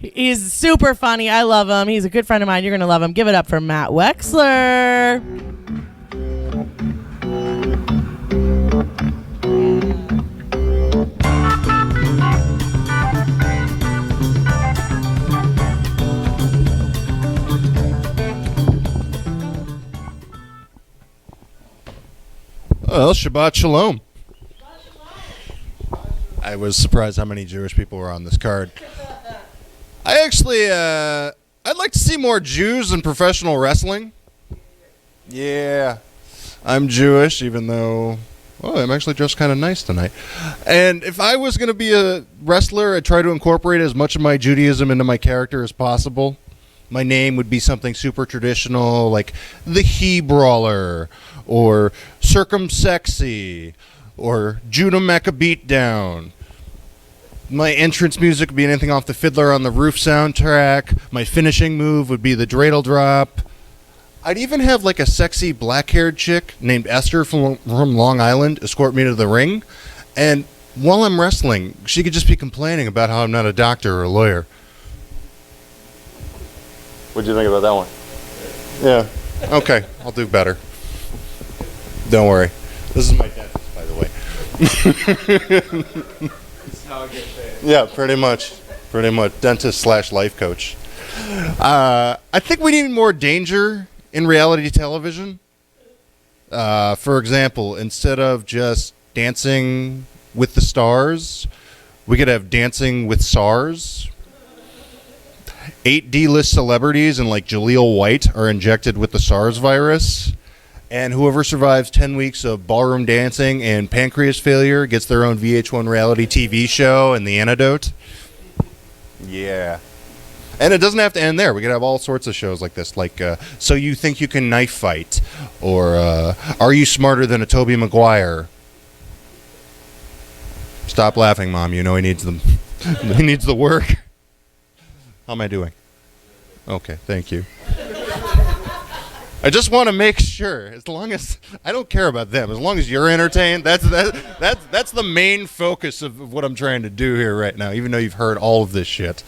He's super funny. I love him. He's a good friend of mine. You're going to love him. Give it up for Matt Wexler. Well, Shabbat Shalom. I was surprised how many Jewish people were on this card. I actually, I'd like to see more Jews in professional wrestling. Yeah, I'm Jewish, even though, I'm actually dressed kind of nice tonight. And if I was going to be a wrestler, I'd try to incorporate as much of my Judaism into my character as possible. My name would be something super traditional, like the He-Brawler, or Circumsexy, or Judah Mecca Beatdown. My entrance music would be anything off the Fiddler on the Roof soundtrack. My finishing move would be the Dreidel Drop. I'd even have like a sexy black-haired chick named Esther from Long Island escort me to the ring. And while I'm wrestling, she could just be complaining about how I'm not a doctor or a lawyer. What'd you think about that one? Yeah. Okay, I'll do better. Don't worry. This is my dentist, by the way. This is how I get paid. Yeah, pretty much. Pretty much. Dentist / life coach. I think we need more danger in reality television. For example, instead of just Dancing with the Stars, we could have Dancing with SARS. 8 D-list celebrities and like Jaleel White are injected with the SARS virus. And whoever survives 10 weeks of ballroom dancing and pancreas failure gets their own VH1 reality TV show and the antidote. Yeah. And it doesn't have to end there. We could have all sorts of shows like this, like So You Think You Can Knife Fight, or Are You Smarter Than a Tobey Maguire? Stop laughing, Mom. You know he needs them. He needs the work. How am I doing? Okay, thank you. I just want to make sure, as long as I don't care about them, as long as you're entertained, that's the main focus of what I'm trying to do here right now, even though you've heard all of this shit.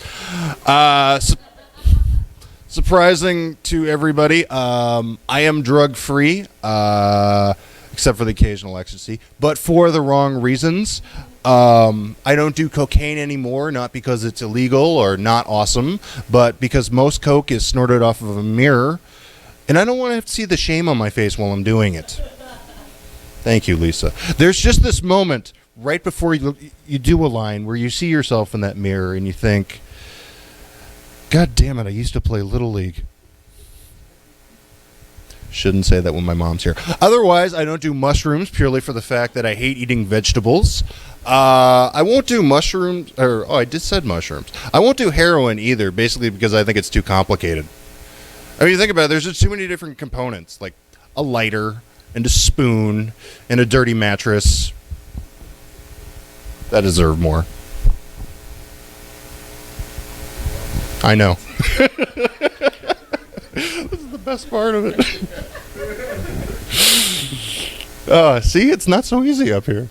Surprising to everybody, I am drug-free, except for the occasional ecstasy, but for the wrong reasons. I don't do cocaine anymore, not because it's illegal or not awesome, but because most coke is snorted off of a mirror. And I don't want to have to see the shame on my face while I'm doing it. Thank you, Lisa. There's just this moment right before you do a line where you see yourself in that mirror and you think, God damn it, I used to play Little League. Shouldn't say that when my mom's here. Otherwise, I don't do mushrooms purely for the fact that I hate eating vegetables. I won't do mushrooms, I just said mushrooms. I won't do heroin either, basically because I think it's too complicated. I mean, you think about it, there's just too many different components, like a lighter and a spoon and a dirty mattress. That deserve more. I know. This is the best part of it. See, it's not so easy up here.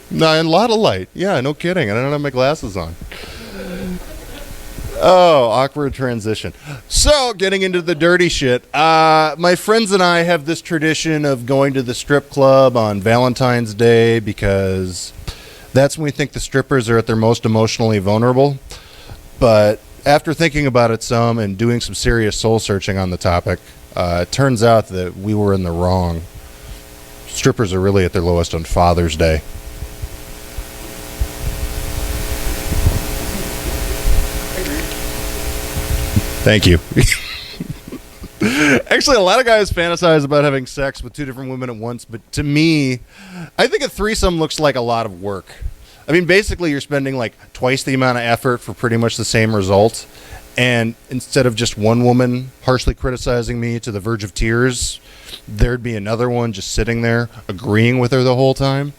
No, a lot of light. Yeah, no kidding. I don't have my glasses on. Oh, awkward transition. So, getting into the dirty shit. My friends and I have this tradition of going to the strip club on Valentine's Day because that's when we think the strippers are at their most emotionally vulnerable. But after thinking about it some and doing some serious soul searching on the topic, it turns out that we were in the wrong. Strippers are really at their lowest on Father's Day. Thank you. Actually, a lot of guys fantasize about having sex with 2 different women at once, but to me, I think a threesome looks like a lot of work. I mean, basically, you're spending like twice the amount of effort for pretty much the same result, and instead of just one woman harshly criticizing me to the verge of tears, there'd be another one just sitting there, agreeing with her the whole time.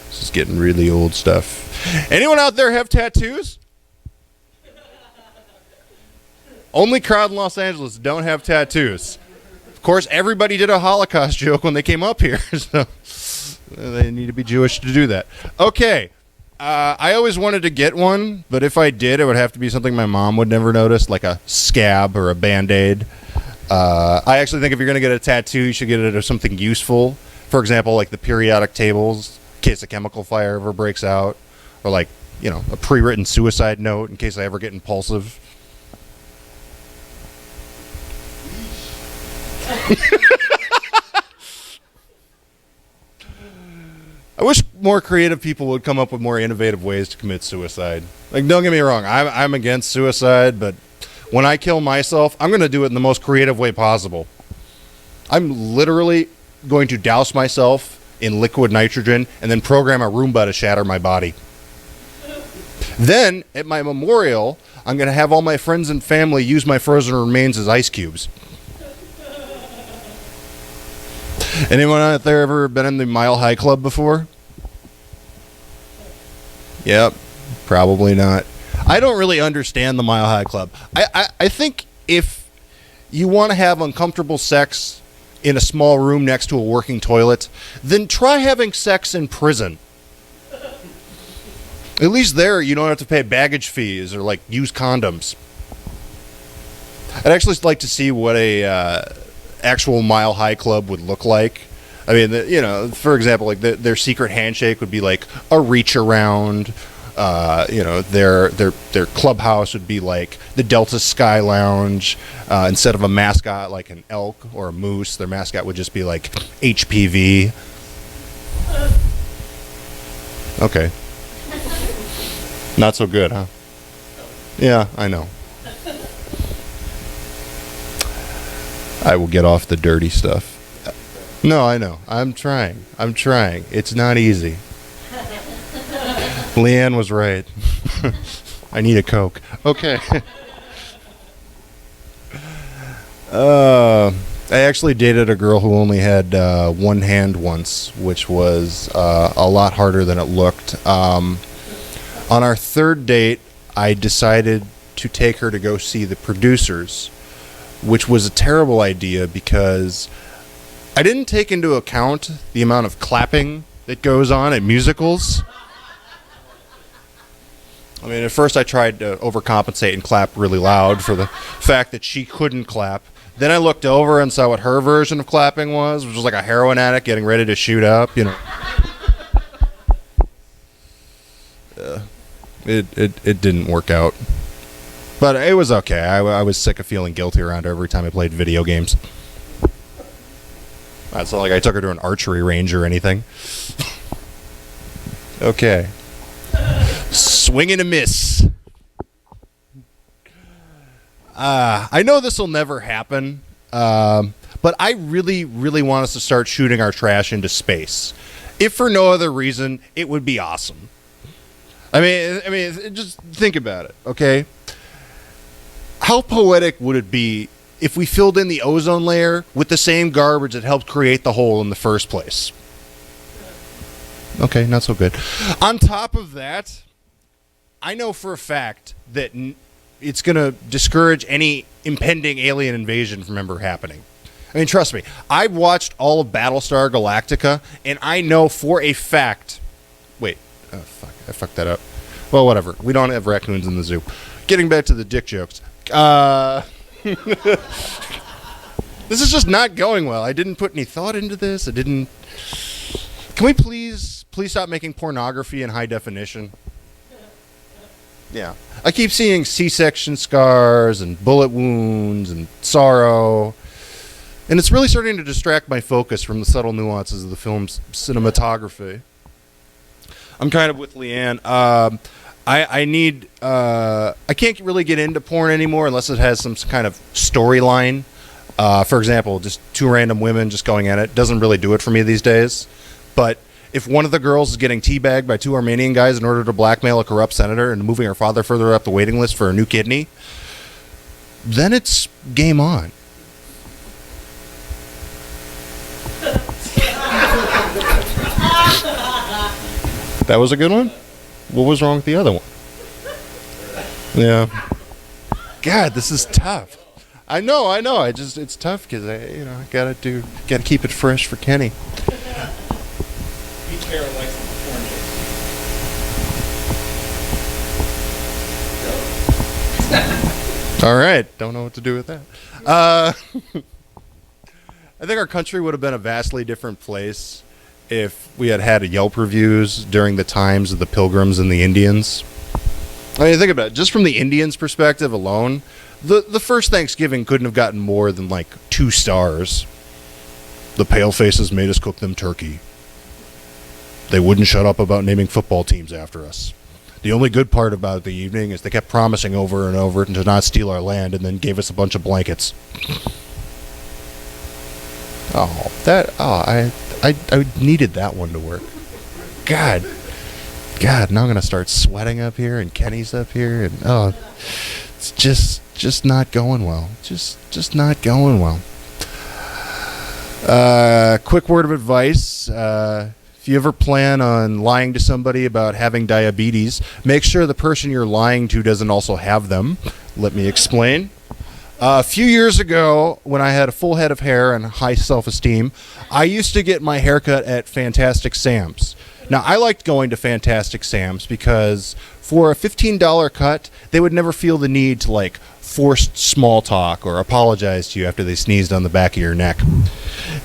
This is getting really old stuff. Anyone out there have tattoos? Only crowd in Los Angeles don't have tattoos. Of course, everybody did a Holocaust joke when they came up here, so they need to be Jewish to do that. Okay, I always wanted to get one, but if I did, it would have to be something my mom would never notice, like a scab or a Band-Aid. I actually think if you're going to get a tattoo, you should get it as something useful. For example, like the periodic tables, in case a chemical fire ever breaks out. Or like, you know, a pre-written suicide note in case I ever get impulsive. I wish more creative people would come up with more innovative ways to commit suicide. Like, don't get me wrong, I'm against suicide, but when I kill myself, I'm going to do it in the most creative way possible. I'm literally going to douse myself in liquid nitrogen and then program a Roomba to shatter my body. Then, at my memorial, I'm going to have all my friends and family use my frozen remains as ice cubes. Anyone out there ever been in the Mile High Club before? Yep, probably not. I don't really understand the Mile High Club. I think if you want to have uncomfortable sex in a small room next to a working toilet, then try having sex in prison. At least there you don't have to pay baggage fees or like use condoms. I'd actually like to see what a actual Mile High Club would look like. I mean, you know, for example, like their secret handshake would be like a reach around. You know, their clubhouse would be like the Delta Sky Lounge. Instead of a mascot like an elk or a moose, their mascot would just be like HPV. Okay. Not so good, huh? Yeah, I know. I will get off the dirty stuff. No, I know. I'm trying. It's not easy. Leanne was right. I need a Coke. Okay. I actually dated a girl who only had one hand once, which was a lot harder than it looked. On our third date, I decided to take her to go see The Producers, which was a terrible idea because I didn't take into account the amount of clapping that goes on at musicals. I mean, at first I tried to overcompensate and clap really loud for the fact that she couldn't clap. Then I looked over and saw what her version of clapping was, which was like a heroin addict getting ready to shoot up, you know. It didn't work out. But it was okay. I was sick of feeling guilty around her every time I played video games. It's not like I took her to an archery range or anything. Okay. Swing and a miss. I know this will never happen, but I really, really want us to start shooting our trash into space. If for no other reason, it would be awesome. I mean, just think about it, okay? How poetic would it be if we filled in the ozone layer with the same garbage that helped create the hole in the first place? Okay, not so good. On top of that, I know for a fact that it's going to discourage any impending alien invasion from ever happening. I mean, trust me, I've watched all of Battlestar Galactica, and I know for a fact... Wait, oh, fuck, I fucked that up. Well, whatever. We don't have raccoons in the zoo. Getting back to the dick jokes. This is just not going well. I didn't put any thought into this. Can we please stop making pornography in high definition? Yeah. I keep seeing C-section scars and bullet wounds and sorrow. And it's really starting to distract my focus from the subtle nuances of the film's cinematography. I'm kind of with Leanne. I can't really get into porn anymore unless it has some kind of storyline. For example, just two random women just going at it doesn't really do it for me these days. But if one of the girls is getting teabagged by two Armenian guys in order to blackmail a corrupt senator and moving her father further up the waiting list for a new kidney, then it's game on. That was a good one? What was wrong with the other one? Yeah. God, this is tough. I know. It's tough because I gotta keep it fresh for Kenny. All right. Don't know what to do with that. I think our country would have been a vastly different place if we had had Yelp reviews during the times of the Pilgrims and the Indians. I mean, think about it. Just from the Indians' perspective alone, the first Thanksgiving couldn't have gotten more than like 2 stars. The palefaces made us cook them turkey. They wouldn't shut up about naming football teams after us. The only good part about the evening is they kept promising over and over to not steal our land and then gave us a bunch of blankets. I needed that one to work. God, now I'm going to start sweating up here and Kenny's up here and it's just not going well. Just not going well. Quick word of advice. If you ever plan on lying to somebody about having diabetes, make sure the person you're lying to doesn't also have them. Let me explain. A few years ago, when I had a full head of hair and high self-esteem, I used to get my haircut at Fantastic Sam's. Now, I liked going to Fantastic Sam's because for a $15 cut, they would never feel the need to, like, force small talk or apologize to you after they sneezed on the back of your neck.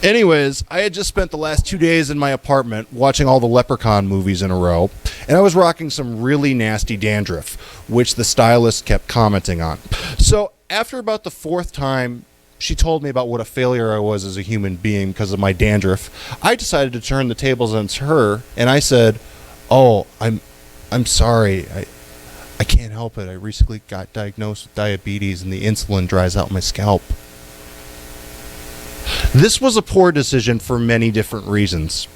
Anyways, I had just spent the last 2 days in my apartment watching all the Leprechaun movies in a row, and I was rocking some really nasty dandruff, which the stylist kept commenting on. So after about the 4th time she told me about what a failure I was as a human being because of my dandruff, I decided to turn the tables on her, and I said, "Oh, I'm sorry. I can't help it. I recently got diagnosed with diabetes and the insulin dries out my scalp." This was a poor decision for many different reasons.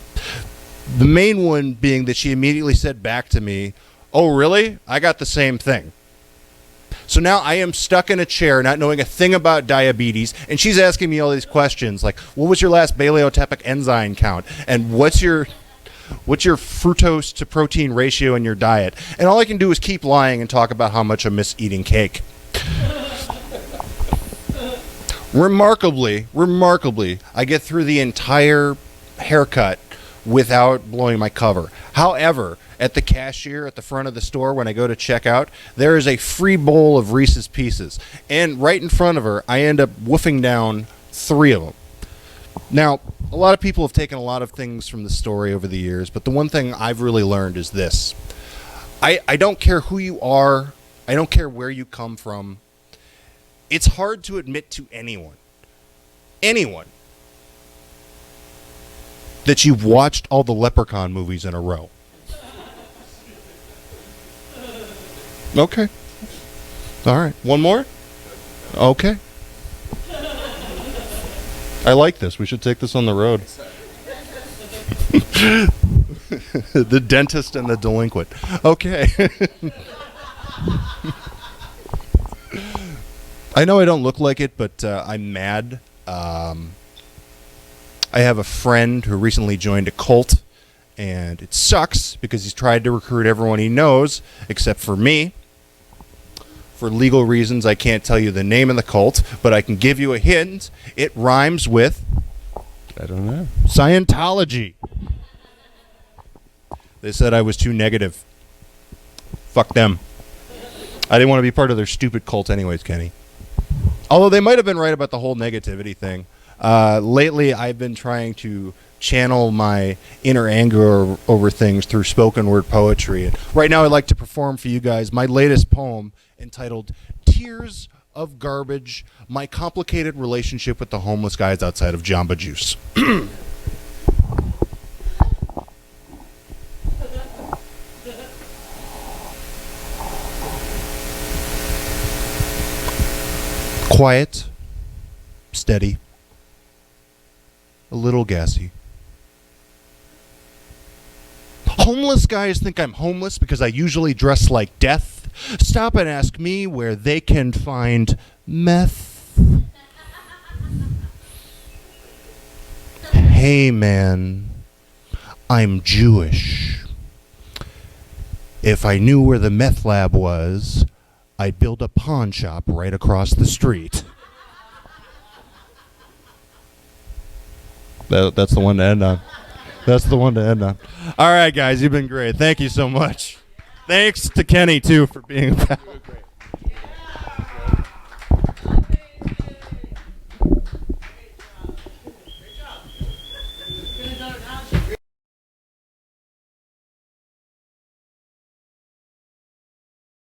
The main one being that she immediately said back to me, "Oh, really? I got the same thing." So now I am stuck in a chair not knowing a thing about diabetes, and she's asking me all these questions like, what was your last paleotepic enzyme count? And what's your fructose to protein ratio in your diet? And all I can do is keep lying and talk about how much I miss eating cake. Remarkably, I get through the entire haircut without blowing my cover. However, at the cashier at the front of the store, when I go to check out, there is a free bowl of Reese's Pieces. And right in front of her, I end up woofing down 3 of them. Now, a lot of people have taken a lot of things from the story over the years, but the one thing I've really learned is this. I don't care who you are. I don't care where you come from. It's hard to admit to anyone, that you've watched all the Leprechaun movies in a row. Okay. All right. One more? Okay. I like this. We should take this on the road. The dentist and the delinquent. Okay. I know I don't look like it, but I'm mad. I have a friend who recently joined a cult, and it sucks because he's tried to recruit everyone he knows except for me. For legal reasons, I can't tell you the name of the cult, but I can give you a hint. It rhymes with... I don't know. Scientology. They said I was too negative. Fuck them. I didn't want to be part of their stupid cult anyways, Kenny. Although they might have been right about the whole negativity thing. Lately, I've been trying to channel my inner anger over things through spoken word poetry. And right now, I'd like to perform for you guys my latest poem entitled Tears of Garbage, My Complicated Relationship with the Homeless Guys Outside of Jamba Juice. Quiet, steady, a little gassy. Homeless guys think I'm homeless because I usually dress like death. Stop and ask me where they can find meth. Hey man, I'm Jewish. If I knew where the meth lab was, I'd build a pawn shop right across the street. That's the one to end on. That's the one to end on. All right, guys, you've been great. Thank you so much. Thanks to Kenny, too, for being back.